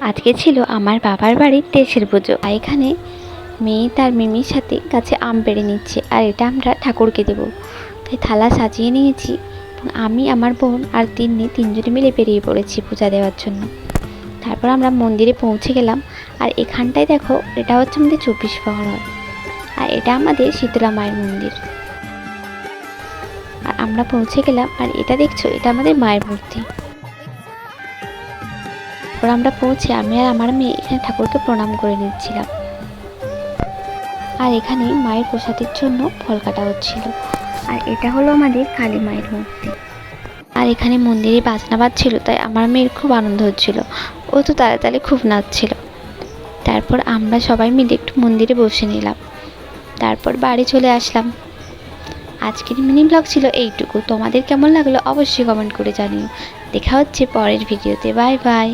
আজকে ছিল আমার বাবার বাড়ির দেশের পুজো। এখানে মেয়ে তার মিমির সাথে গাছে আম পেড়ে নিচ্ছে, আর এটা আমরা ঠাকুরকে দেবো, তাই থালা সাজিয়ে নিয়েছি। আমি, আমার বোন আর তিনজনে মিলে বেরিয়ে পড়েছি পূজা দেওয়ার জন্য। তারপর আমরা মন্দিরে পৌঁছে গেলাম। আর এখানটায় দেখো, এটা হচ্ছে আমাদের 24 প্রহর, আর এটা আমাদের শীতলা মায়ের মন্দির। আর আমরা পৌঁছে গেলাম, আর এটা দেখছো, এটা আমাদের মায়ের মূর্তি। তারপর আমরা পৌঁছে আমি আর আমার মেয়ে এখানে ঠাকুরকে প্রণাম করে নিচ্ছিলাম। আর এখানে মায়ের প্রসাদের জন্য ফল কাটা হচ্ছিল। আর এটা হলো আমাদের কালী মায়ের মূর্তি। আর এখানে মন্দিরে বাজনা বাজছিল, তাই আমার মেয়ের খুব আনন্দ হচ্ছিল, ও তো তাড়াতাড়ি খুব নাচছিল। তারপর আমরা সবাই মিলে একটু মন্দিরে বসে নিলাম, তারপর বাড়ি চলে আসলাম। আজকের মিনি ব্লগ ছিল এইটুকু। তোমাদের কেমন লাগলো অবশ্যই কমেন্ট করে জানিও। দেখা হচ্ছে পরের ভিডিওতে। Bye bye.